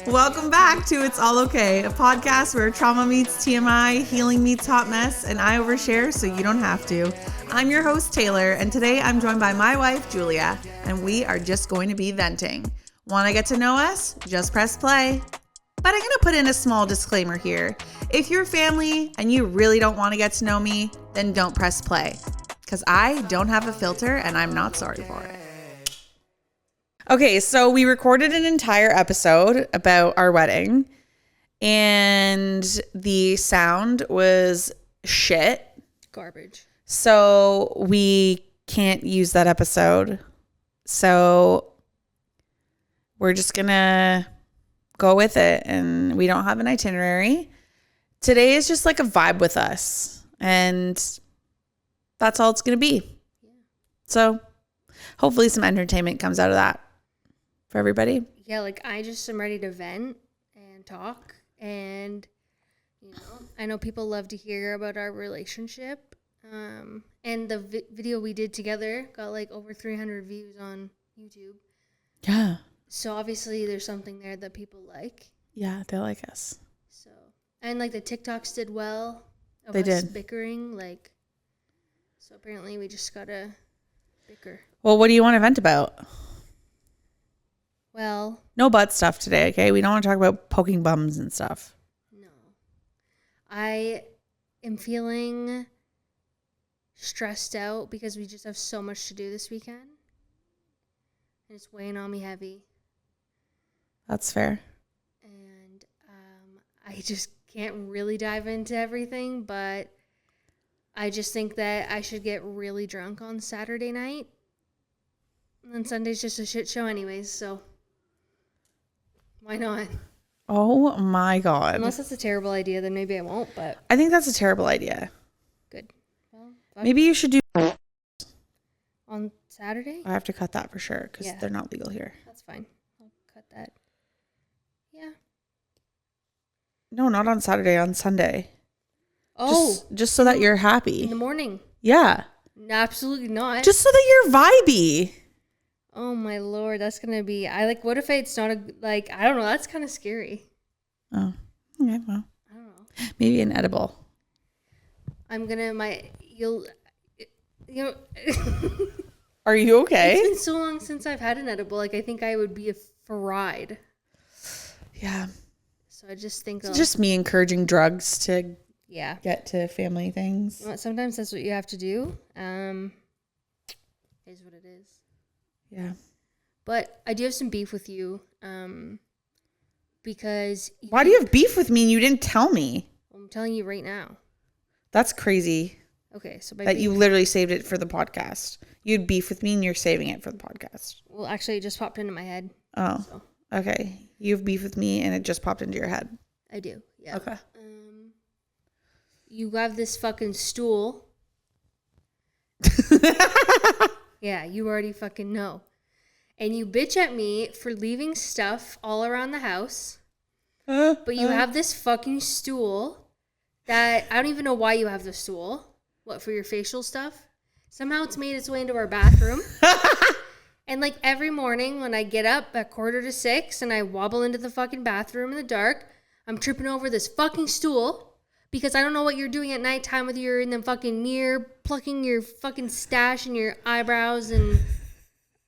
Welcome back to It's All Okay, a podcast where trauma meets TMI, healing meets hot mess, and I overshare so you don't have to. I'm your host, Taylor, and today I'm joined by my wife, Julia, and we are just going to be venting. Want to get to know us? Just press play. But I'm going to put in a small disclaimer here. If you're family and you really don't want to get to know me, then don't press play, because I don't have a filter and I'm not sorry for it. Okay, so we recorded an entire episode about our wedding, and the sound was shit. Garbage. So we can't use that episode. So we're just going to go with it, and we don't have an itinerary. Today is just like a vibe with us, and that's all it's going to be. Yeah. So hopefully some entertainment comes out of that. For everybody. Yeah, like I just am ready to vent and talk, and I know people love to hear about our relationship. And the video we did together got like over 300 views on YouTube. Yeah. So obviously there's something there that people like. Yeah, they like us. So and like the TikToks did well. They us did. Bickering, like. So apparently we just gotta bicker. Well, what do you want to vent about? Well, no butt stuff today, okay? We don't want to talk about poking bums and stuff. No. I am feeling stressed out because we just have so much to do this weekend. And it's weighing on me heavy. That's fair. And I just can't really dive into everything, but I just think that I should get really drunk on Saturday night. And then Sunday's just a shit show anyways, so... Why not? Oh my God. Unless that's a terrible idea, then maybe I won't, but... I think that's a terrible idea. Good. Well, maybe you should do... On Saturday? I have to cut that for sure, because they're not legal here. That's fine. I'll cut that. Yeah. No, not on Saturday, on Sunday. Oh. Just so that you're happy. In the morning? Yeah. No, absolutely not. Just so that you're vibey. Oh my Lord, that's gonna be. What if it's not I don't know. That's kind of scary. Oh, okay. Well, I don't know. Maybe an edible. I'm gonna Are you okay? It's been so long since I've had an edible. I think I would be fried. Yeah. So I just think it's just me encouraging drugs to get to family things. You know what, sometimes that's what you have to do. Is what it is. Yeah. But I do have some beef with you, because... Why do you have beef with me and you didn't tell me? I'm telling you right now. That's crazy. Okay, so that you literally saved it for the podcast. You had beef with me and you're saving it for the podcast. Well, actually, it just popped into my head. Oh, so. Okay. You have beef with me and it just popped into your head. I do, yeah. Okay. You have this fucking stool. Yeah, you already fucking know. And you bitch at me for leaving stuff all around the house. But you have this fucking stool that I don't even know why you have the stool. What, for your facial stuff? Somehow it's made its way into our bathroom. And like every morning when I get up at 5:45 and I wobble into the fucking bathroom in the dark, I'm tripping over this fucking stool. Because I don't know what you're doing at nighttime with your in the fucking mirror, plucking your fucking stash and your eyebrows. And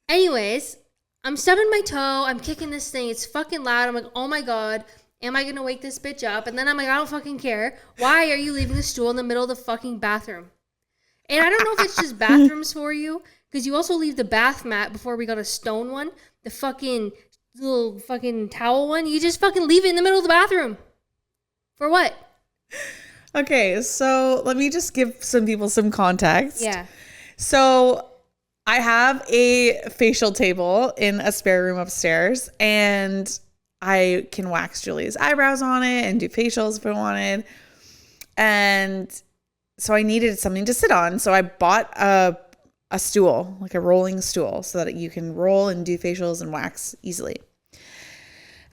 anyways, I'm stubbing my toe. I'm kicking this thing. It's fucking loud. I'm like, oh my God, am I going to wake this bitch up? And then I'm like, I don't fucking care. Why are you leaving the stool in the middle of the fucking bathroom? And I don't know if it's just bathrooms for you, because you also leave the bath mat before we got a stone one, the fucking little fucking towel one. You just fucking leave it in the middle of the bathroom. For what? Okay, so let me just give some people some context. Yeah. So I have a facial table in a spare room upstairs, and I can wax Julie's eyebrows on it and do facials if I wanted. And so I needed something to sit on. So I bought a stool, like a rolling stool, so that you can roll and do facials and wax easily.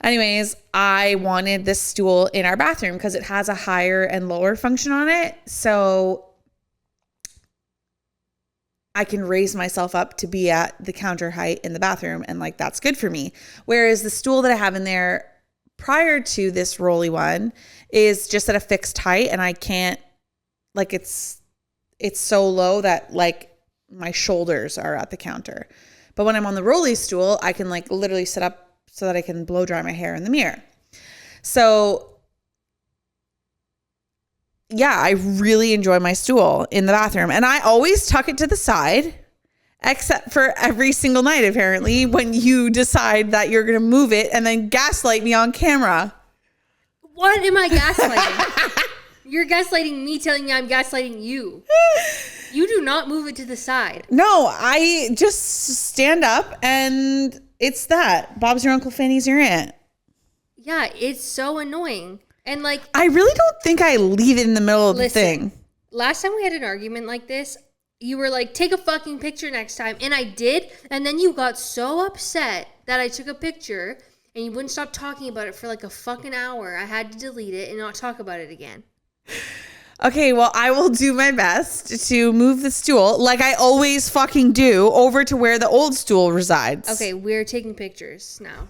Anyways, I wanted this stool in our bathroom because it has a higher and lower function on it. So I can raise myself up to be at the counter height in the bathroom. And like, that's good for me. Whereas the stool that I have in there prior to this rolly one is just at a fixed height, and I can't, like, it's so low that like my shoulders are at the counter. But when I'm on the rolly stool, I can like literally sit up so that I can blow dry my hair in the mirror. So yeah, I really enjoy my stool in the bathroom, and I always tuck it to the side, except for every single night, apparently, when you decide that you're going to move it and then gaslight me on camera. What am I gaslighting? You're gaslighting me, telling me I'm gaslighting you. You do not move it to the side. No, I just stand up and it's that. Bob's your uncle, Fanny's your aunt. Yeah, it's so annoying. And like, I really don't think I leave it in the middle of the thing. Last time we had an argument like this, you were like, take a fucking picture next time. And I did. And then you got so upset that I took a picture and you wouldn't stop talking about it for like a fucking hour. I had to delete it and not talk about it again. Okay, well, I will do my best to move the stool, like I always fucking do, over to where the old stool resides. Okay, we're taking pictures now.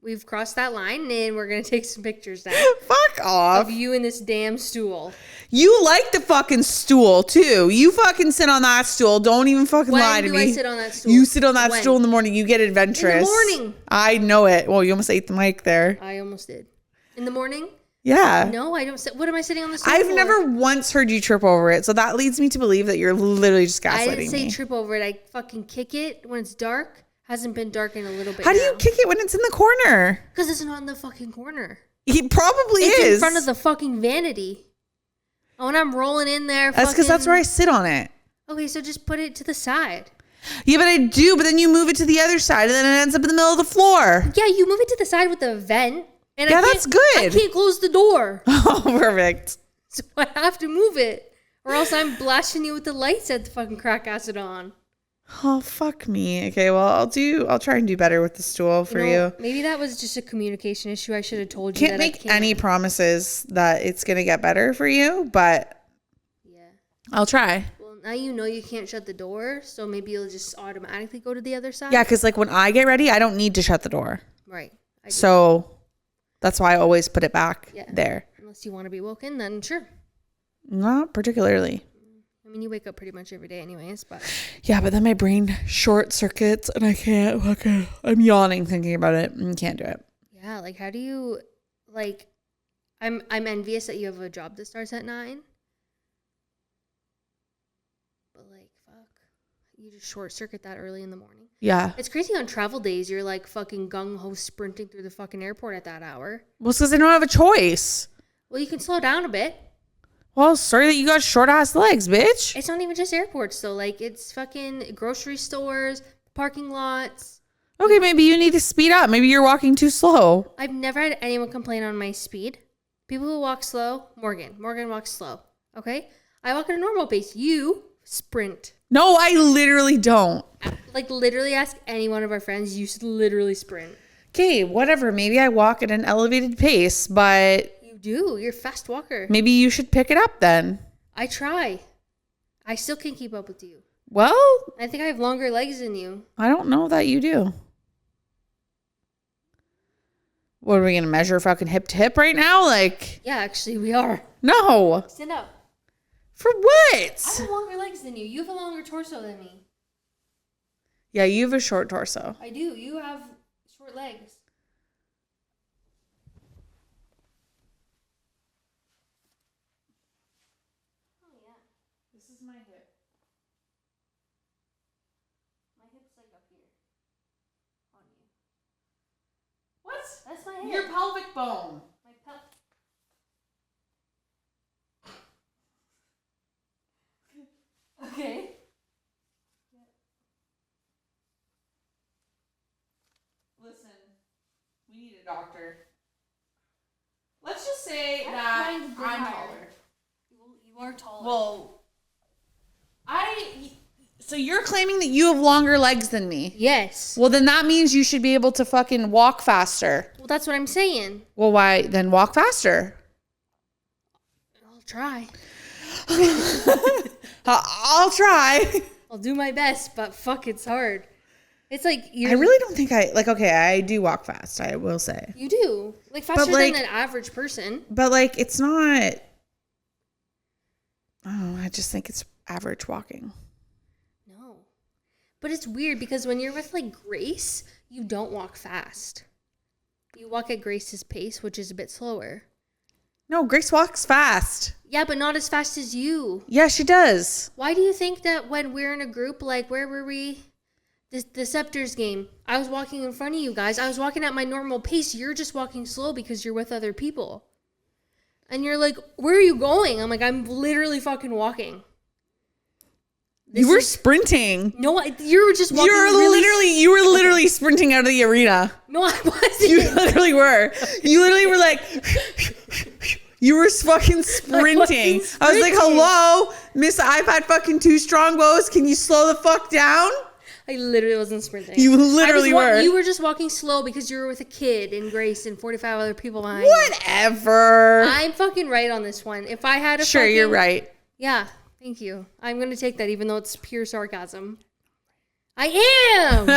We've crossed that line, and we're going to take some pictures now. Fuck off. Of you in this damn stool. You like the fucking stool, too. You fucking sit on that stool. Don't even fucking lie to me. When do I sit on that stool? You sit on that stool in the morning. You get adventurous. In the morning. I know it. Well, you almost ate the mic there. I almost did. In the morning? Yeah. No, I don't sit. What am I sitting on the stool I've for? never once heard you trip over it, so that leads me to believe that you're literally just gaslighting me. I didn't say trip over it. I fucking kick it when it's dark. Hasn't been dark in a little bit. How do you kick it when it's in the corner? Because it's not in the fucking corner. He probably it's is. in front of the fucking vanity. And when I'm rolling in there, that's because that's where I sit on it. Okay, so just put it to the side. Yeah, but I do. But then you move it to the other side, and then it ends up in the middle of the floor. Yeah, you move it to the side with the vent. And yeah, that's good. I can't close the door. Oh, perfect. So I have to move it, or else I'm blasting you with the lights at the fucking crack acid on. Oh, fuck me. Okay, well, I'll try and do better with the stool for you. Maybe that was just a communication issue. I should have told you Can't make any promises that it's going to get better for you, but yeah, I'll try. Well, now you know you can't shut the door, so maybe you'll just automatically go to the other side. Yeah, because like when I get ready, I don't need to shut the door. Right. So that's why I always put it back there. Unless you want to be woken, then sure. Not particularly. I mean, you wake up pretty much every day anyways, but... Yeah, but then my brain short circuits and I can't, I'm yawning thinking about it and can't do it. Yeah, like how do you, like, I'm envious that you have a job that starts at 9. But like, fuck, you just short circuit that early in the morning. Yeah. It's crazy on travel days, you're like fucking gung-ho sprinting through the fucking airport at that hour. Well, it's because I don't have a choice. Well, you can slow down a bit. Well, sorry that you got short ass legs, bitch. It's not even just airports though. Like it's fucking grocery stores, parking lots. Okay, maybe you need to speed up. Maybe you're walking too slow. I've never had anyone complain on my speed. People who walk slow, Morgan walks slow. Okay? I walk at a normal pace. You sprint. No, I literally don't. Like literally ask any one of our friends. You literally sprint. Okay, whatever. Maybe I walk at an elevated pace, but... You're a fast walker. Maybe you should pick it up then. I try. I still can't keep up with you. Well, I think I have longer legs than you. I don't know that you do. What, are we going to measure fucking hip to hip right now? Like, yeah, actually we are. No. Stand up. For what? I have longer legs than you. You have a longer torso than me. Yeah, you have a short torso. I do. You have short legs. This is my hip. My hip's like up here. On you. What? That's my hip. Your pelvic bone. My pelvic. Okay. Listen, we need a doctor. Let's just say that I'm taller. You are taller. Well, so you're claiming that you have longer legs than me? Yes. Well, then that means you should be able to fucking walk faster. Well, that's what I'm saying. Well, why then walk faster? I'll try. I'll try. I'll do my best, but fuck, it's hard. It's like I really don't think okay, I do walk fast, I will say. You do. Like faster than an average person. But like it's not, I just think it's average walking. No. But it's weird because when you're with like Grace, you don't walk fast. You walk at Grace's pace, which is a bit slower. No, Grace walks fast. Yeah, but not as fast as you. Yeah, she does. Why do you think that when we're in a group, like where were we? The Scepters game, I was walking in front of you guys. I was walking at my normal pace. You're just walking slow because you're with other people. And you're like, where are you going? I'm like, I'm literally fucking walking. You were sprinting. No, you were just walking. You were literally sprinting out of the arena. No, I wasn't. You literally were. You literally were like, you were fucking sprinting. I was like, hello, Miss iPad fucking 2 Strongbows. Can you slow the fuck down? I literally wasn't sprinting. You literally were. You were just walking slow because you were with a kid and Grace and 45 other people behind Whatever. you. I'm fucking right on this one. If I had a Sure, you're right. Yeah, thank you. I'm going to take that even though it's pure sarcasm. I am!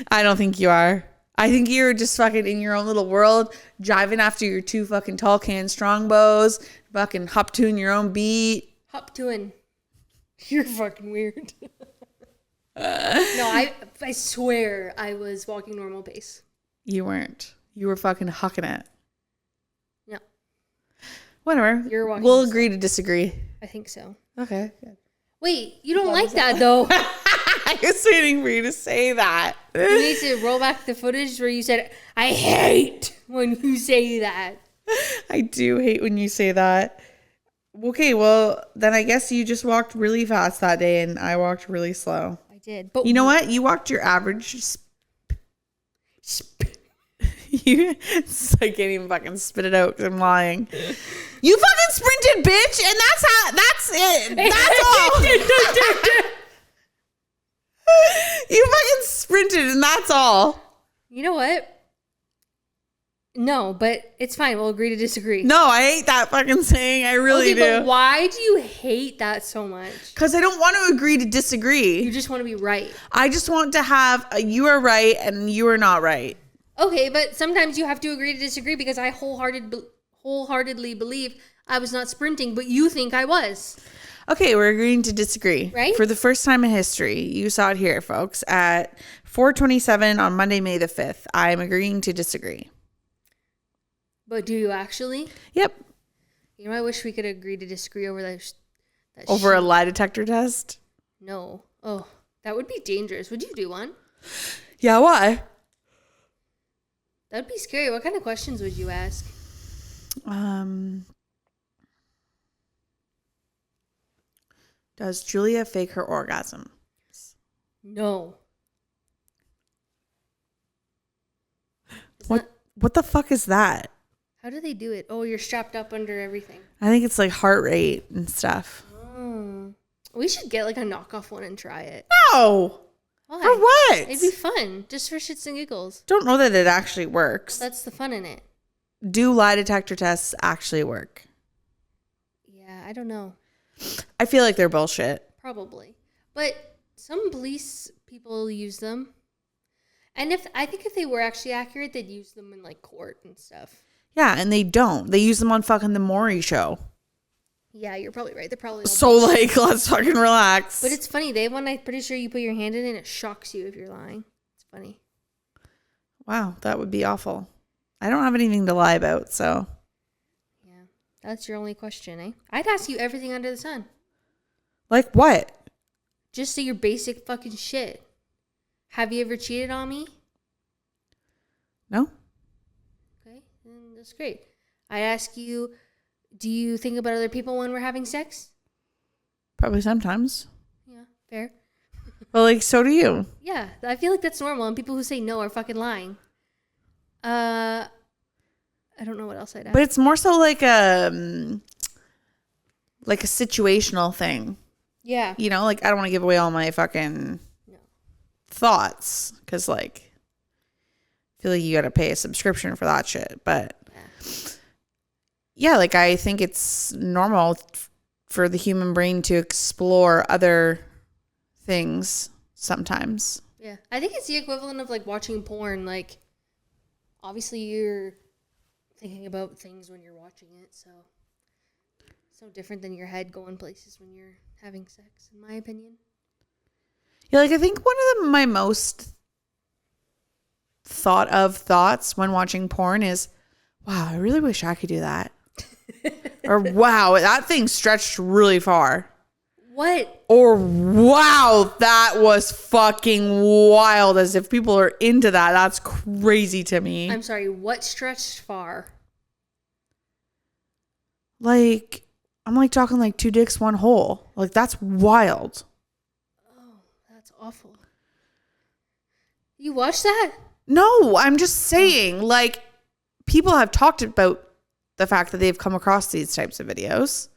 I don't think you are. I think you're just fucking in your own little world, driving after your 2 fucking tall can Strongbows, fucking hop to in your own beat. Hop to in. You're fucking weird. No, I swear I was walking normal pace. You weren't. You were fucking hucking it. No. Whatever. You're walking we'll slow. agree to disagree. I think so. Okay. Good. Wait, you don't like that though. I was waiting for you to say that. You need to roll back the footage where you said, I hate when you say that. I do hate when you say that. Okay, well, then I guess you just walked really fast that day and I walked really slow. I did. But you know what? You walked your average. I can't even fucking spit it out because I'm lying. You fucking sprinted, bitch, and that's it. That's all. You fucking sprinted, and that's all. You know what? No, but it's fine. We'll agree to disagree. No, I hate that fucking saying. I really do. But why do you hate that so much? Because I don't want to agree to disagree. You just want to be right. I just want to have a you are right and you are not right. Okay, but sometimes you have to agree to disagree because I wholeheartedly believe I was not sprinting, but you think I was. Okay, we're agreeing to disagree. Right? For the first time in history, you saw it here, folks, at 4:27 on Monday, May the 5th. I'm agreeing to disagree. But do you actually? Yep. You know, I wish we could agree to disagree over that Over a lie detector test? No. Oh, that would be dangerous. Would you do one? Yeah, why? That'd be scary. What kind of questions would you ask? Does Julia fake her orgasm? No. What the fuck is that? How do they do it? Oh, you're strapped up under everything. I think it's like heart rate and stuff. Oh. We should get like a knockoff one and try it. No. Why? For what? It'd be fun. Just for shits and giggles. Don't know that it actually works. That's the fun in it. Do lie detector tests actually work? Yeah, I don't know. I feel like they're bullshit. Probably. But some police people use them. And I think if they were actually accurate, they'd use them in like court and stuff. Yeah, and they don't. They use them on fucking the Maury show. Yeah, you're probably right. They're probably so like, let's fucking relax. But it's funny. They have one I'm pretty sure you put your hand in and it shocks you if you're lying. It's funny. Wow, that would be awful. I don't have anything to lie about, so. Yeah, that's your only question, eh? I'd ask you everything under the sun. Like what? Just say your basic fucking shit. Have you ever cheated on me? No. Okay, then that's great. I ask you, do you think about other people when we're having sex? Probably sometimes. Yeah, fair. Well, like, so do you. Yeah, I feel like that's normal, and people who say no are fucking lying. I don't know what else I'd ask. But it's more so like a situational thing. Yeah. You know, like I don't want to give away all my fucking thoughts because like I feel like you got to pay a subscription for that shit. But yeah, like I think it's normal for the human brain to explore other things. sometimes. Yeah. I think it's the equivalent of like watching porn. Like, obviously you're thinking about things when you're watching it, so it's no different than your head going places when you're having sex, in my opinion. Yeah, like I think one of my most thought of thoughts when watching porn is, wow, I really wish I could do that. Or wow, that thing stretched really far. What? Or wow, that was fucking wild. As if people are into that. That's crazy to me. I'm sorry, what stretched far? Like, I'm like talking like 2 dicks, 1 hole. Like, that's wild. Oh, that's awful. You watched that? No, I'm just saying, like, people have talked about the fact that they've come across these types of videos.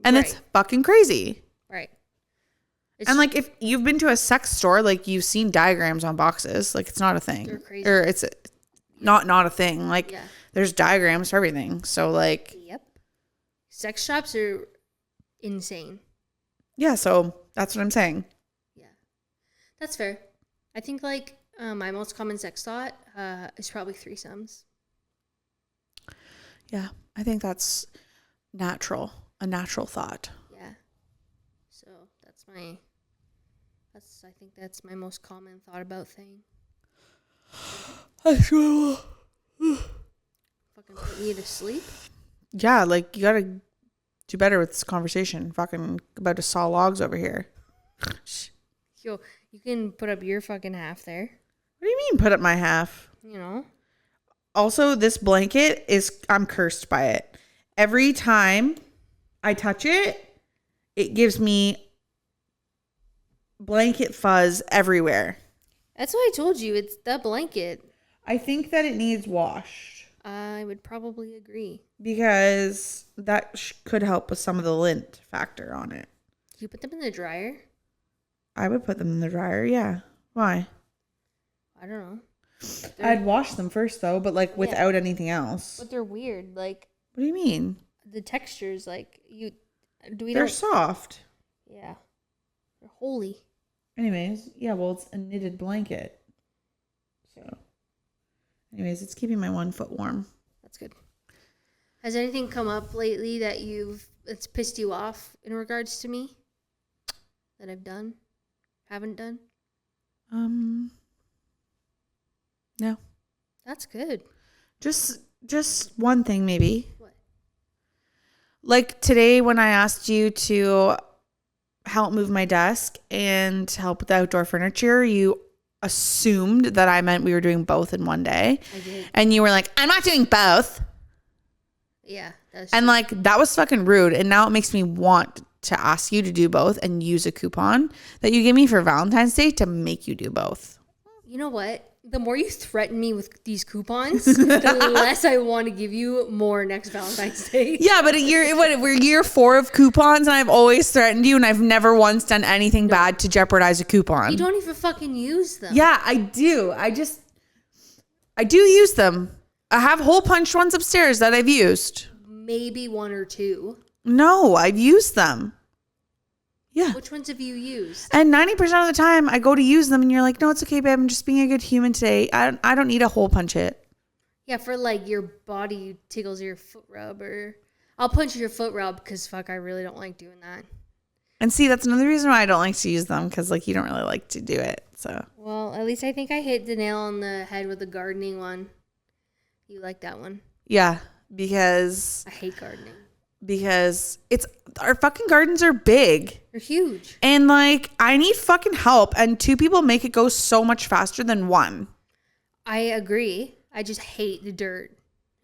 And it's fucking crazy. Right. And like, if you've been to a sex store, like you've seen diagrams on boxes, like it's not a thing. They're crazy. Or it's not a thing. Like there's diagrams for everything. So like, yep. Sex shops are insane. Yeah. So that's what I'm saying. Yeah. That's fair. I think like my most common sex thought is probably threesomes. Yeah. I think that's natural. A natural thought. Yeah. So I think that's my most common thought about thing. Fucking put me to sleep? Yeah, like you gotta do better with this conversation. Fucking about to saw logs over here. Yo, you can put up your fucking half there. What do you mean put up my half? You know? Also, this blanket I'm cursed by it. Every time I touch it, it gives me blanket fuzz everywhere. That's why I told you it's the blanket. I think that it needs washed. I would probably agree. Because that could help with some of the lint factor on it. You put them in the dryer? I would put them in the dryer, yeah. Why? I don't know. I'd wash them first though, but like without anything else. But they're weird. Like, what do you mean? The textures, like they're soft. Yeah. They're holy. Anyways, yeah, well, it's a knitted blanket. So, anyways, it's keeping my 1 foot warm. That's good. Has anything come up lately that's pissed you off in regards to me? That I've done? Haven't done? No. That's good. Just one thing maybe. What? Like today when I asked you to help move my desk and help with the outdoor furniture, you assumed that I meant we were doing both in one day. I did. And you were like, I'm not doing both. Yeah. And like, that was fucking rude. And now it makes me want to ask you to do both and use a coupon that you gave me for Valentine's Day to make you do both. You know what? The more you threaten me with these coupons, the less I want to give you more next Valentine's Day. Yeah, but we're year 4 of coupons, and I've always threatened you, and I've never once done anything bad to jeopardize a coupon. You don't even fucking use them. Yeah, I do. I do use them. I have hole punched ones upstairs that I've used. Maybe 1 or 2. No, I've used them. Yeah. Which ones have you used? And 90% of the time I go to use them and you're like, no, it's okay, babe. I'm just being a good human today. I don't need a hole punch it. Yeah, for like your body tickles your foot rub, or I'll punch your foot rub because fuck, I really don't like doing that. And see, that's another reason why I don't like to use them, because like you don't really like to do it. So. Well, at least I think I hit the nail on the head with the gardening one. You like that one? Yeah, because I hate gardening. Because our fucking gardens are big. They're huge. And like, I need fucking help. And 2 people make it go so much faster than 1. I agree. I just hate the dirt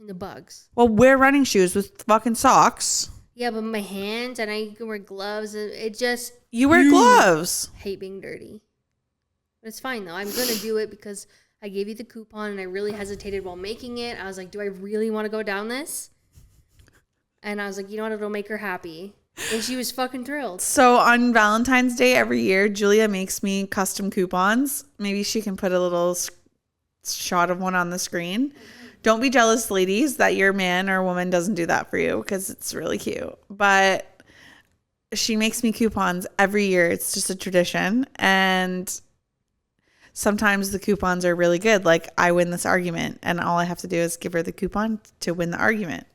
and the bugs. Well, wear running shoes with fucking socks. Yeah, but my hands, and I can wear gloves, and it just... You wear gloves. I hate being dirty. But it's fine though. I'm going to do it because I gave you the coupon and I really hesitated while making it. I was like, do I really want to go down this? And I was like, you know what? It'll make her happy. And she was fucking thrilled. So on Valentine's Day every year, Julia makes me custom coupons. Maybe she can put a little shot of one on the screen. Don't be jealous, ladies, that your man or woman doesn't do that for you, because it's really cute. But she makes me coupons every year. It's just a tradition. And sometimes the coupons are really good. Like I win this argument and all I have to do is give her the coupon to win the argument.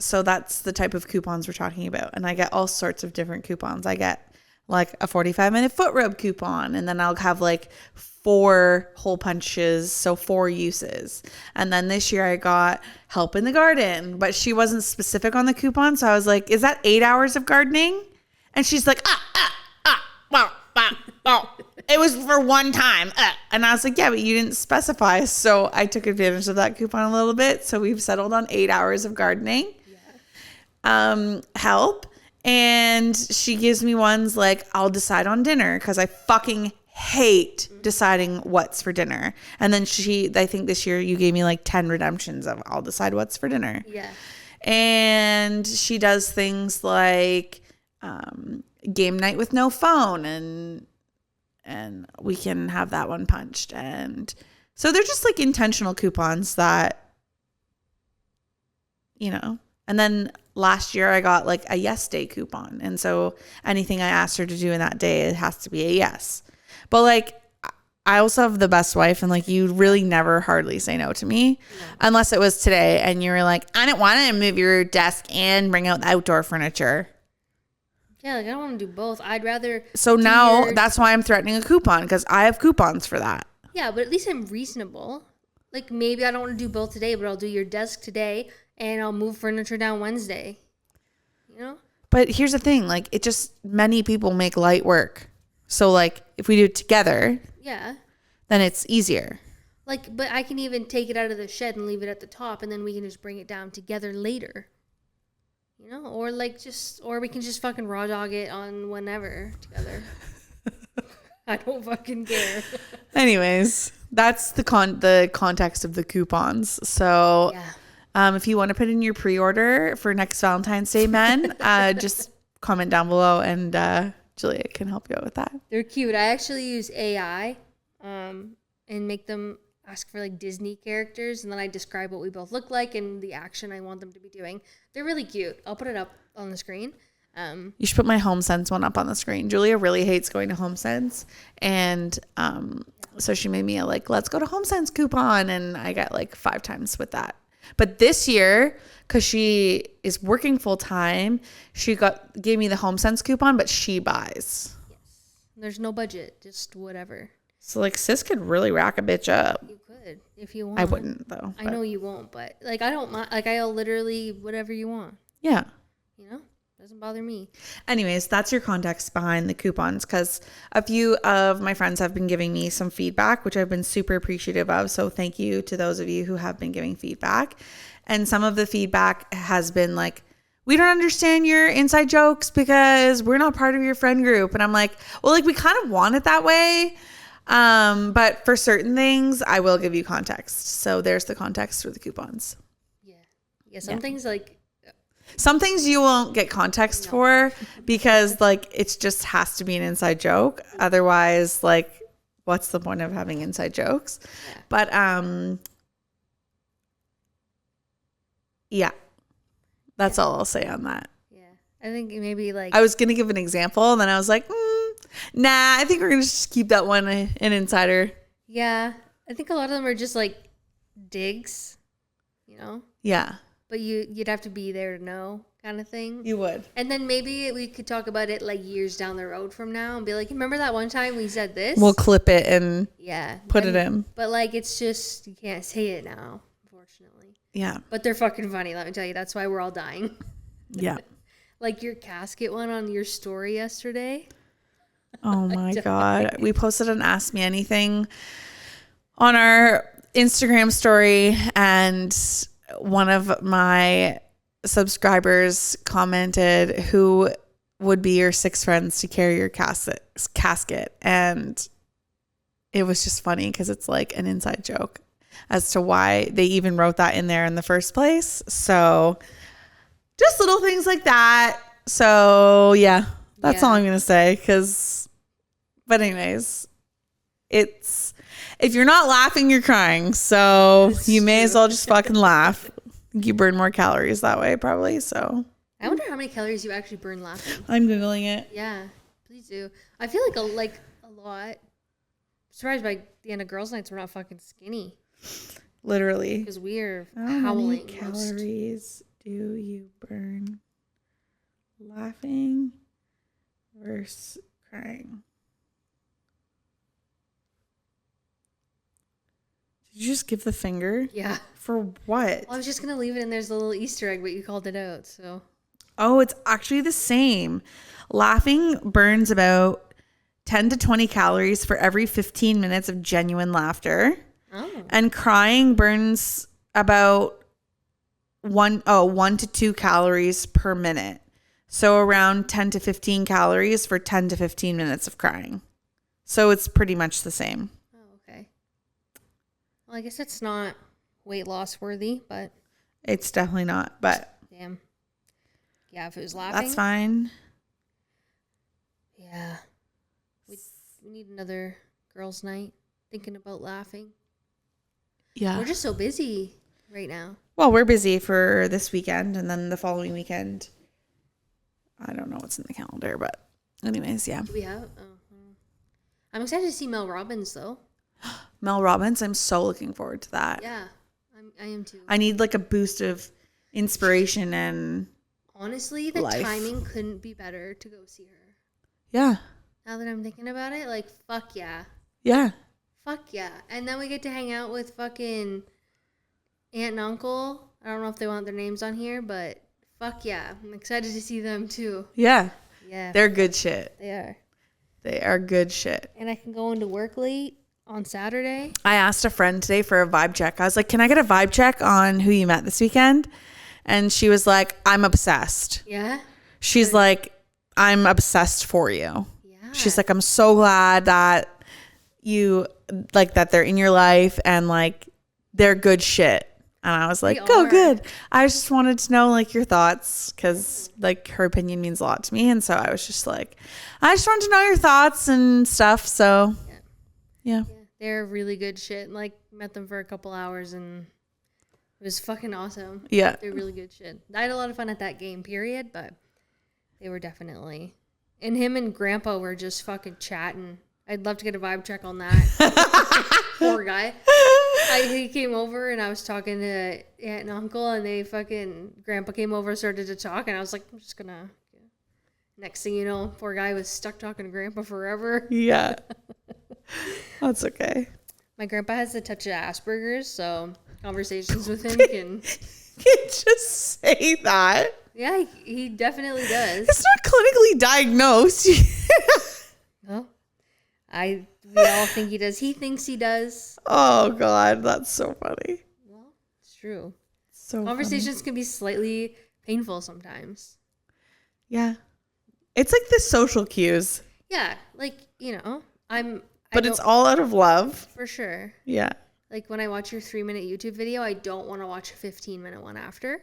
So that's the type of coupons we're talking about. And I get all sorts of different coupons. I get like a 45-minute foot rub coupon, and then I'll have like 4 hole punches, so 4 uses. And then this year I got help in the garden, but she wasn't specific on the coupon. So I was like, is that 8 hours of gardening? And she's like, it was for one time. And I was like, yeah, but you didn't specify. So I took advantage of that coupon a little bit. So we've settled on 8 hours of gardening. Help. And she gives me ones like, I'll decide on dinner, because I fucking hate deciding what's for dinner. And then I think this year you gave me like 10 redemptions of I'll decide what's for dinner. Yeah. And she does things like game night with no phone, and we can have that one punched. And so they're just like intentional coupons that, you know. And then last year I got like a yes day coupon. And so anything I asked her to do in that day, it has to be a yes. But like, I also have the best wife, and like, you really never hardly say no to me, unless it was today and you were like, I don't want to move your desk and bring out the outdoor furniture. Yeah, like I don't want to do both. I'd rather. So now that's why I'm threatening a coupon, because I have coupons for that. Yeah, but at least I'm reasonable. Like maybe I don't want to do both today, but I'll do your desk today and I'll move furniture down Wednesday. You know? But here's the thing, like many people make light work. So like if we do it together, yeah, then it's easier. Like, but I can even take it out of the shed and leave it at the top, and then we can just bring it down together later. You know, or we can just fucking raw dog it on whenever together. I don't fucking care. Anyways, that's the context of the coupons. So, if you want to put in your pre-order for next Valentine's Day, men, just comment down below, and Julia can help you out with that. They're cute. I actually use AI, and make them ask for like Disney characters, and then I describe what we both look like and the action I want them to be doing. They're really cute. I'll put it up on the screen. You should put my HomeSense one up on the screen. Julia really hates going to HomeSense, and so she made me a like, let's go to HomeSense coupon, and I got like 5 times with that. But this year, because she is working full time, she gave me the HomeSense coupon, but she buys. Yes. There's no budget, just whatever. So like sis could really rack a bitch up. You could if you want. I wouldn't though. I know you won't, but like I don't mind. Like I'll literally whatever you want. Yeah. You know, doesn't bother me. Anyways, that's your context behind the coupons, because a few of my friends have been giving me some feedback, which I've been super appreciative of. So thank you to those of you who have been giving feedback. And some of the feedback has been like, we don't understand your inside jokes because we're not part of your friend group. And I'm like, well, like we kind of want it that way. But for certain things, I will give you context. So there's the context for the coupons. Yeah. Some things like. Some things you won't get context for, because like it just has to be an inside joke. Otherwise, like, what's the point of having inside jokes? Yeah. But yeah, that's all I'll say on that. Yeah, I think maybe like I was gonna give an example, and then I was like, nah, I think we're gonna just keep that one an insider. Yeah, I think a lot of them are just like digs, you know. Yeah. But you'd have to be there to know, kind of thing. You would. And then maybe we could talk about it like years down the road from now and be like, remember that one time we said this? We'll clip it and put it in. in. But like, it's just, you can't say it now, unfortunately. Yeah. But they're fucking funny, let me tell you. That's why we're all dying. Yeah. Like your casket one on your story yesterday. Oh my God. We posted an Ask Me Anything on our Instagram story, and one of my subscribers commented, who would be your 6 friends to carry your casket? And it was just funny because it's like an inside joke as to why they even wrote that in there in the first place. So just little things like that. So yeah, that's all I'm going to say. But anyways, if you're not laughing, you're crying. So you may as well just fucking laugh. You burn more calories that way, probably. So I wonder how many calories you actually burn laughing. I'm Googling it. Yeah, please do. I feel like a lot. surprised by the end of girls' nights we're not fucking skinny. Literally. Because we're How many howling calories do you burn laughing versus crying? Did you just give the finger? Yeah. For what? Well, I was just going to leave it and there's a little Easter egg, but you called it out, so. Oh, it's actually the same. Laughing burns about 10 to 20 calories for every 15 minutes of genuine laughter. Oh. And crying burns about 1 to 2 calories per minute. So around 10 to 15 calories for 10 to 15 minutes of crying. So it's pretty much the same. Oh, okay. Well, I guess it's not weight loss worthy, but. It's definitely not, but. Damn. Yeah, if it was laughing. That's fine. Yeah. We need another girls' night. Thinking about laughing. Yeah. We're just so busy right now. Well, we're busy for this weekend and then the following weekend. I don't know what's in the calendar, but anyways, yeah. Do we have? I'm excited to see Mel Robbins, though. Mel Robbins, I'm so looking forward to that. Yeah, I am too. I need like a boost of inspiration and honestly, the life. timing couldn't be better to go see her. Yeah. Now that I'm thinking about it, like, fuck yeah. Yeah. Fuck yeah. And then we get to hang out with fucking aunt and uncle. I don't know if they want their names on here, but fuck yeah. I'm excited to see them too. Yeah. Yeah. They're good shit. They are. They are good shit. And I can go into work late on Saturday. I asked a friend today for a vibe check. I was like, can I get a vibe check on who you met this weekend? And she was like, I'm obsessed. Yeah? She's like, I'm obsessed for you. Yeah. She's like, I'm so glad that you like that they're in your life and like they're good shit. And I was like, oh, good. I just wanted to know like your thoughts because like her opinion means a lot to me. And so I was just like, I just wanted to know your thoughts and stuff. So yeah. They're really good shit. Like, met them for a couple hours and it was fucking awesome. Yeah. They're really good shit. I had a lot of fun at that game, period, but they were definitely. And him and Grandpa were just fucking chatting. I'd love to get a vibe check on that. Poor guy. He came over and I was talking to aunt and uncle and Grandpa came over and started to talk and I was like, I'm just gonna. Next thing you know, poor guy was stuck talking to Grandpa forever. Yeah. That's okay. My grandpa has a touch of Asperger's, so conversations with him can just say that. Yeah, he definitely does. It's not clinically diagnosed. Well, we all think he does. He thinks he does. Oh God, that's so funny. Well, it's true. So conversations funny. can be slightly painful sometimes. Yeah. It's like the social cues. Yeah, like, But it's all out of love. For sure. Yeah. Like when I watch your 3-minute YouTube video, I don't want to watch a 15-minute one after.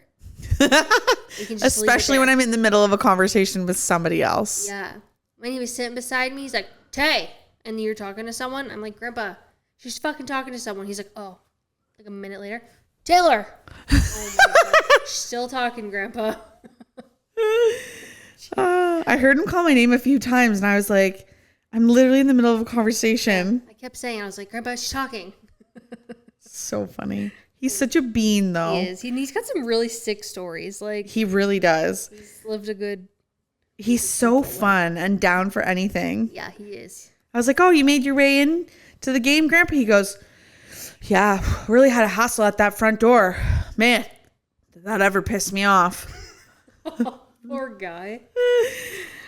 Especially when I'm in the middle of a conversation with somebody else. Yeah. When he was sitting beside me, he's like, Tay. And you're talking to someone. I'm like, Grandpa, she's fucking talking to someone. He's like, oh. Like a minute later, Taylor. Oh my God. She's still talking, Grandpa. I heard him call my name a few times and I was like, I'm literally in the middle of a conversation. I kept saying, I was like, Grandpa, she's talking. So funny. He's such a bean, though. He is. He's got some really sick stories. Like he really does. He's lived a good. He's so fun and down for anything. Yeah, he is. I was like, oh, you made your way in to the game, Grandpa? He goes, yeah, really had a hassle at that front door. Man, did that ever piss me off? Poor guy.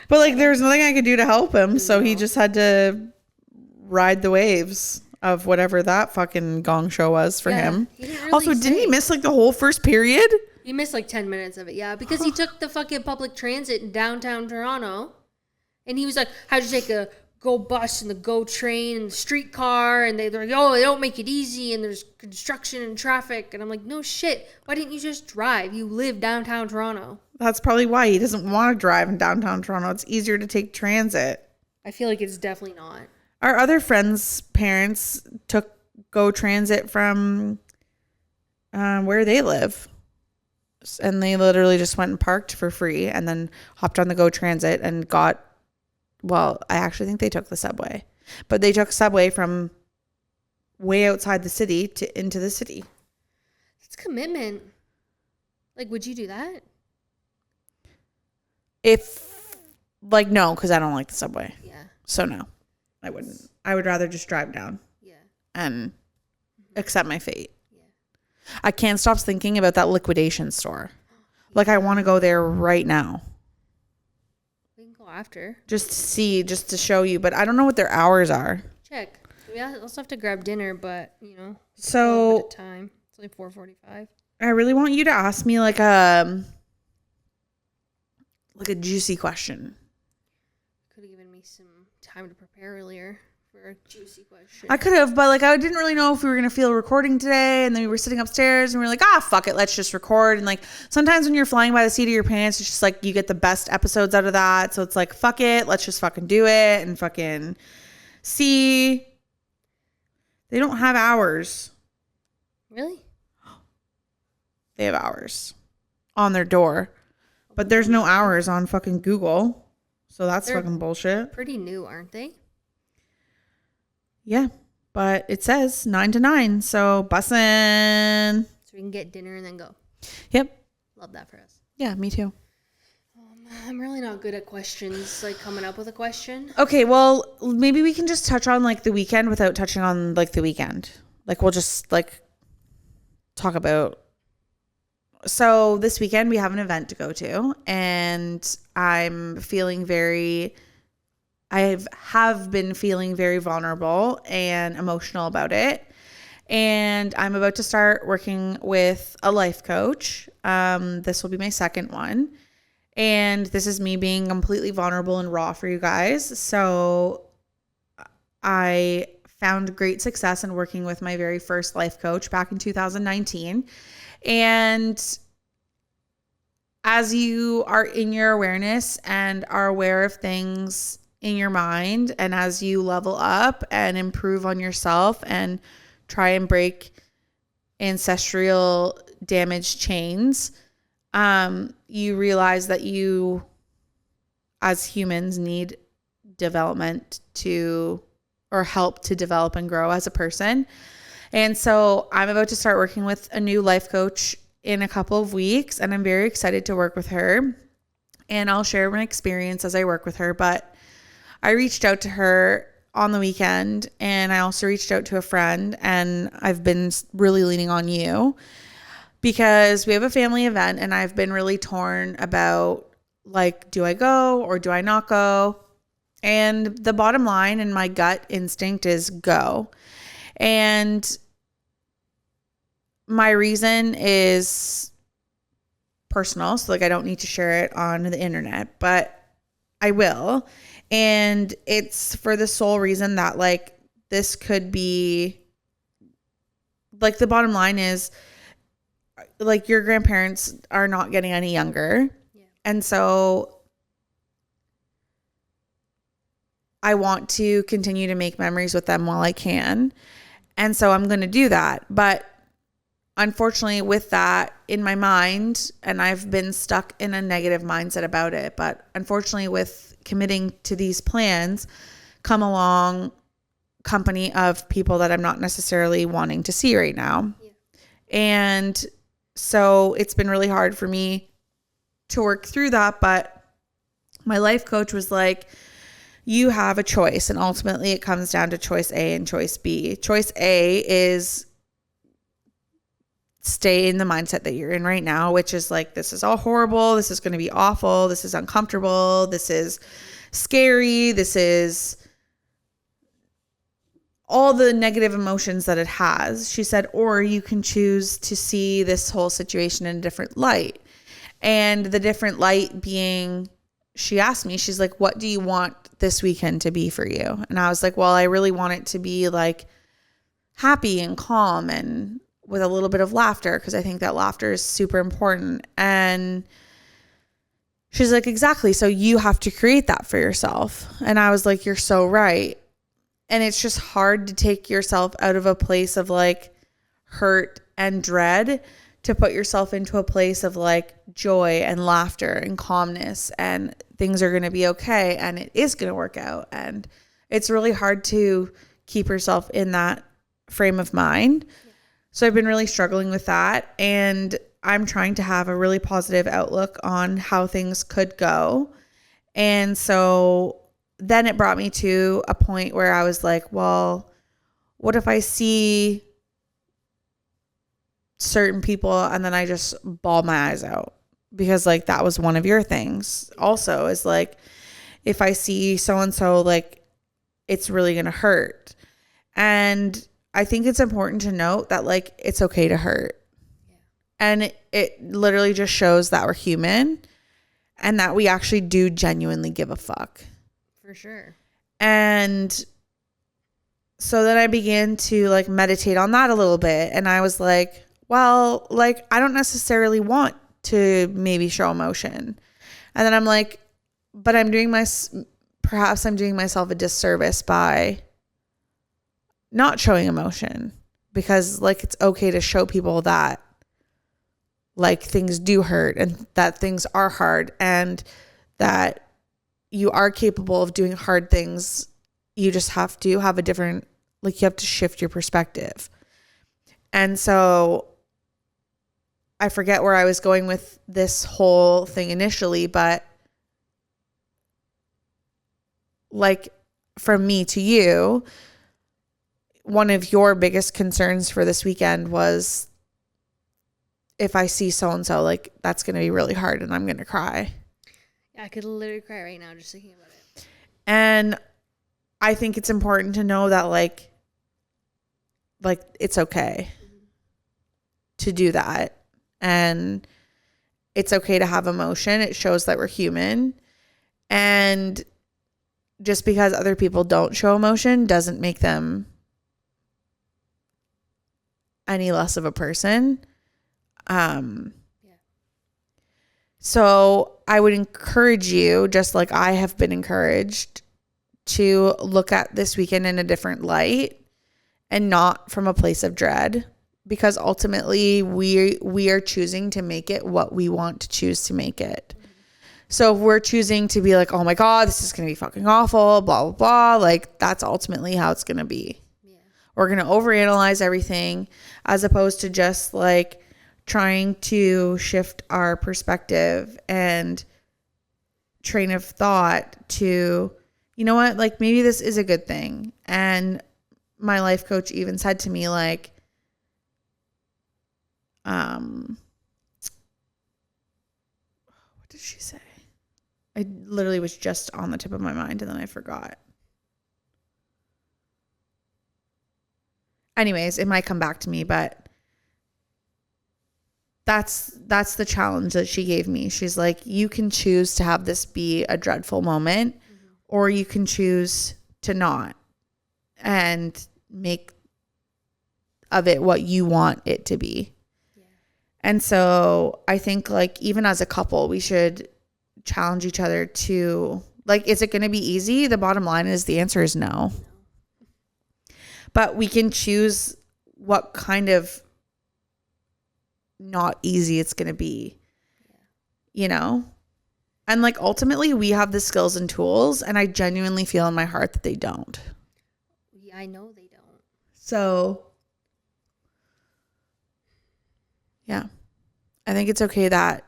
But like, there was nothing I could do to help him, so he just had to ride the waves of whatever that fucking gong show was for him. Really also, didn't he miss like the whole first period? He missed like 10 minutes of it, yeah, because he took the fucking public transit in downtown Toronto, and he was like, how'd you take a GO bus and the GO train and the streetcar? And they're like, oh, they don't make it easy, and there's construction and traffic. And I'm like, no shit, why didn't you just drive? You live downtown Toronto. That's probably why he doesn't want to drive in downtown Toronto. It's easier to take transit. I feel like it's definitely not. Our other friends' parents took GO transit from where they live. And they literally just went and parked for free and then hopped on the GO transit and I actually think they took the subway. But they took subway from way outside the city to into the city. It's commitment. Like, would you do that? If, like, no, because I don't like the subway. Yeah. So, no, I wouldn't. I would rather just drive down. Yeah. And accept my fate. Yeah. I can't stop thinking about that liquidation store. Like, I want to go there right now. We can go after. Just to see, just to show you. But I don't know what their hours are. Check. We also have to grab dinner, but, So, a little bit of time. It's only 4:45. I really want you to ask me like a juicy question. Could have given me some time to prepare earlier for a juicy question. I could have, but like I didn't really know if we were gonna feel recording today, and then we were sitting upstairs and we were like, fuck it, let's just record. And like sometimes when you're flying by the seat of your pants, it's just like you get the best episodes out of that. So it's like, fuck it, let's just fucking do it and fucking see. They don't have hours. Really? They have hours on their door, but there's no hours on fucking Google. So that's fucking bullshit. Pretty new, aren't they? Yeah, but it says 9 to 9. So bussin'. So we can get dinner and then go. Yep. Love that for us. Yeah, me too. I'm really not good at questions, like coming up with a question. Okay, well, maybe we can just touch on like the weekend without touching on like the weekend. Like we'll just like talk about. So this weekend we have an event to go to, and I have been feeling very vulnerable and emotional about it. And I'm about to start working with a life coach. This will be my second one. And this is me being completely vulnerable and raw for you guys. So I found great success in working with my very first life coach back in 2019. And as you are in your awareness and are aware of things in your mind, and as you level up and improve on yourself and try and break ancestral damage chains, you realize that you, as humans, need development or help to develop and grow as a person. And so I'm about to start working with a new life coach in a couple of weeks, and I'm very excited to work with her. And I'll share my experience as I work with her. But I reached out to her on the weekend, and I also reached out to a friend, and I've been really leaning on you because we have a family event, and I've been really torn about like, do I go or do I not go? And the bottom line and my gut instinct is go. And my reason is personal, so like I don't need to share it on the internet, but I will. And it's for the sole reason that like this could be like, the bottom line is like your grandparents are not getting any younger. Yeah. And so I want to continue to make memories with them while I can. And so I'm going to do that. But unfortunately with that in my mind, and I've been stuck in a negative mindset about it, but unfortunately with committing to these plans come along company of people that I'm not necessarily wanting to see right now. Yeah. And so it's been really hard for me to work through that. But my life coach was like, you have a choice. And ultimately it comes down to choice A and choice B. Choice A is stay in the mindset that you're in right now, which is like, this is all horrible. This is going to be awful. This is uncomfortable. This is scary. This is all the negative emotions that it has. She said, or you can choose to see this whole situation in a different light. And the different light being, she asked me, she's like, what do you want this weekend to be for you? And I was like, well, I really want it to be like happy and calm and with a little bit of laughter, because I think that laughter is super important. And she's like, exactly. So you have to create that for yourself. And I was like, you're so right. And it's just hard to take yourself out of a place of like hurt and dread to put yourself into a place of like joy and laughter and calmness, and things are going to be okay, and it is going to work out, and It's really hard to keep yourself in that frame of mind. Yeah. So I've been really struggling with that. And I'm trying to have a really positive outlook on how things could go. And so then it brought me to a point where I was like, well, what if I see certain people and then I just bawl my eyes out? Because like that was one of your things also, is like, if I see so-and-so, like it's really going to hurt. And I think it's important to note that like it's okay to hurt. Yeah. And it literally just shows that we're human and that we actually do genuinely give a fuck. For sure. And so then I began to like meditate on that a little bit. And I was like, well, like I don't necessarily want to maybe show emotion. And then I'm like, but perhaps I'm doing myself a disservice by not showing emotion, because like it's okay to show people that like things do hurt and that things are hard and that you are capable of doing hard things. You just have to have a different, like you have to shift your perspective. And so I forget where I was going with this whole thing initially, but like from me to you, one of your biggest concerns for this weekend was if I see so-and-so, like that's going to be really hard and I'm going to cry. Yeah, I could literally cry right now just thinking about it. And I think it's important to know that like it's okay to do that. And it's okay to have emotion. It shows that we're human. And just because other people don't show emotion doesn't make them any less of a person. So I would encourage you, just like I have been encouraged, to look at this weekend in a different light and not from a place of dread, because ultimately we are choosing to make it what we want to choose to make it. So if we're choosing to be like, oh my God, this is going to be fucking awful, blah, blah, blah, like that's ultimately how it's going to be. Yeah. We're going to overanalyze everything as opposed to just like trying to shift our perspective and train of thought to, you know what, like maybe this is a good thing. And my life coach even said to me like, what did she say? I literally was just on the tip of my mind and then I forgot. Anyways, it might come back to me, but that's the challenge that she gave me. She's like, you can choose to have this be a dreadful moment, or you can choose to not and make of it what you want it to be. Yeah. And so I think like even as a couple, we should challenge each other to like, is it going to be easy? The bottom line is the answer is no. But we can choose what kind of not easy it's going to be, you know? And like ultimately we have the skills and tools, and I genuinely feel in my heart that they don't. Yeah, I know they don't. So yeah, I think it's okay that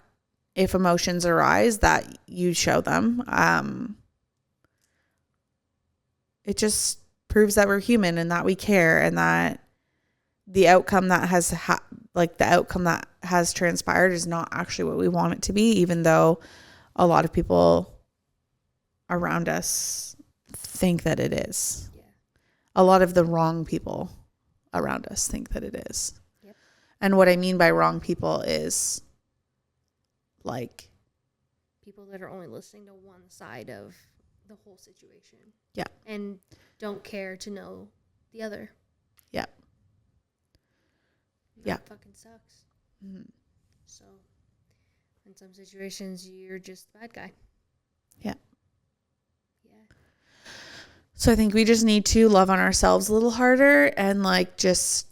if emotions arise that you show them. It just proves that we're human and that we care, and that the outcome that has transpired is not actually what we want it to be, even though a lot of people around us think that it is. Yeah. A lot of the wrong people around us think that it is. Yep. And what I mean by wrong people is like people that are only listening to one side of the whole situation. Yeah. And don't care to know the other. Yeah. Yeah. That fucking sucks. Mm-hmm. So in some situations you're just the bad guy. Yeah. Yeah. So I think we just need to love on ourselves a little harder and like just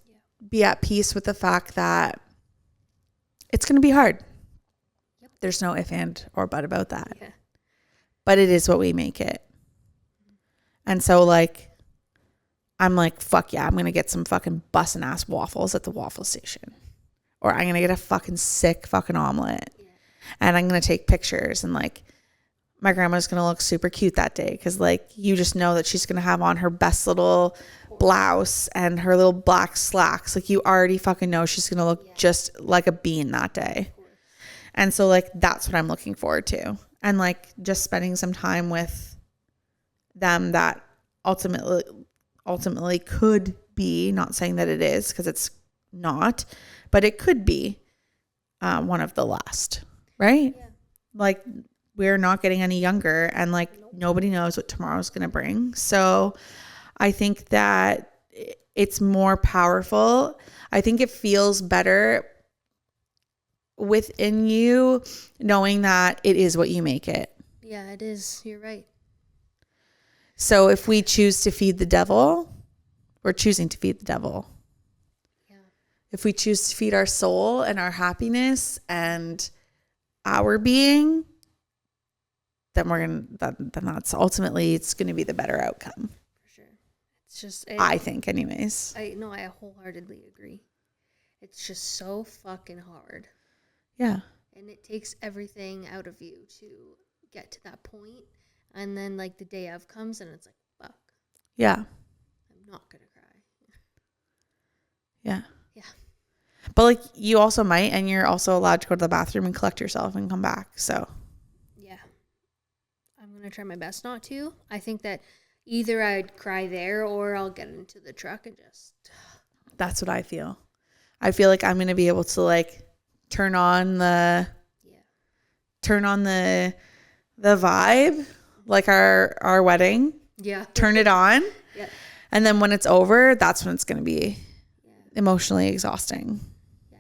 be at peace with the fact that it's going to be hard. Yep. There's no if and or but about that. Yeah. But it is what we make it. And so like, I'm like, fuck yeah, I'm going to get some fucking bussin' ass waffles at the waffle station. Or I'm going to get a fucking sick fucking omelet. Yeah. And I'm going to take pictures, and like, my grandma's going to look super cute that day. Because like, you just know that she's going to have on her best little blouse and her little black slacks. Like, you already fucking know she's going to look just like a bean that day. And so like, that's what I'm looking forward to. And like, just spending some time with them that ultimately could be, not saying that it is, because it's not, but it could be one of the last, right? Yeah. Like, we're not getting any younger, and like, nobody knows what tomorrow's going to bring. So I think that it's more powerful. I think it feels better within you knowing that it is what you make it. Yeah, it is. You're right. So if we choose to feed the devil, we're choosing to feed the devil. Yeah. If we choose to feed our soul and our happiness and our being, then that's ultimately, it's going to be the better outcome. For sure. It's just, I think anyways. I wholeheartedly agree. It's just so fucking hard. Yeah. And it takes everything out of you to get to that point. And then like the day of comes and it's like, fuck. Yeah. I'm not going to cry. Yeah. Yeah. But like, you also might, and you're also allowed to go to the bathroom and collect yourself and come back. So. Yeah. I'm going to try my best not to. I think that either I'd cry there or I'll get into the truck and just. That's what I feel. I feel like I'm going to be able to like turn on the vibe, like our wedding. Yeah. Turn it on. Yeah. And then when it's over, that's when it's going to be emotionally exhausting. Yeah.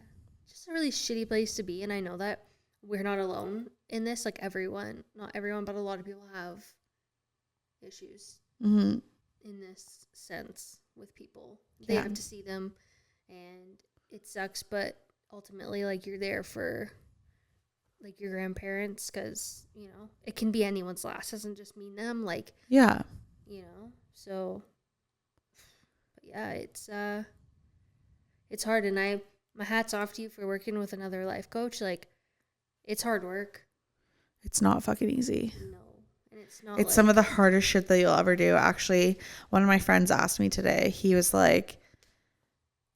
Just a really shitty place to be. And I know that we're not alone in this. Like not everyone, but a lot of people have issues in this sense with people. They have to see them, and it sucks, but ultimately, like, you're there for like your grandparents, because it can be anyone's last. Doesn't just mean them. Like, so. But yeah, it's hard, and my hat's off to you for working with another life coach. Like, it's hard work. It's not fucking easy. No, and it's not. It's some of the hardest shit that you'll ever do. Actually, one of my friends asked me today. He was like,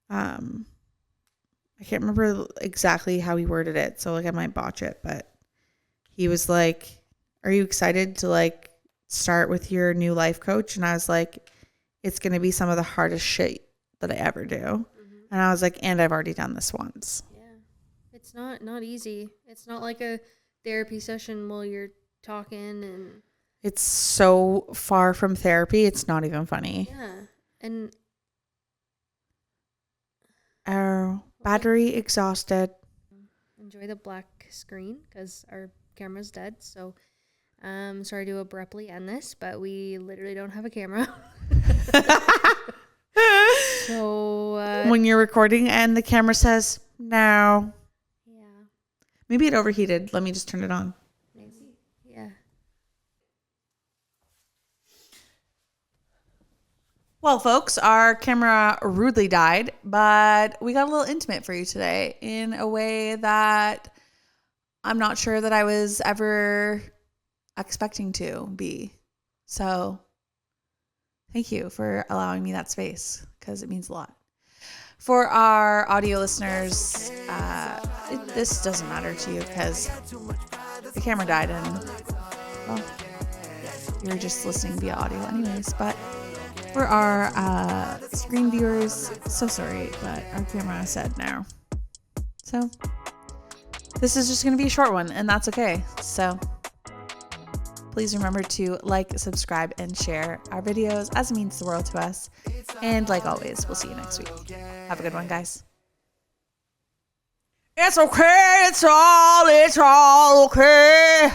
I can't remember exactly how he worded it, so like I might botch it, but he was like, are you excited to like start with your new life coach? And I was like, it's going to be some of the hardest shit that I ever do. Mm-hmm. And I was like, and I've already done this once. Yeah. It's not easy. It's not like a therapy session while you're talking, and it's so far from therapy. It's not even funny. Yeah. And our battery exhausted. Enjoy the black screen because our camera's dead. So, sorry to abruptly end this, but we literally don't have a camera. So when you're recording and the camera says no, yeah, maybe it overheated. Let me just turn it on. Maybe, yeah. Well, folks, our camera rudely died, but we got a little intimate for you today in a way that I'm not sure that I was ever expecting to be. So thank you for allowing me that space, because it means a lot. For our audio listeners, this doesn't matter to you because the camera died and, well, you're just listening via audio anyways. But for our screen viewers, so sorry, but our camera said no. So this is just going to be a short one, and that's okay. So please remember to like, subscribe, and share our videos, as it means the world to us. And like always, we'll see you next week. Have a good one, guys. It's okay. It's all okay.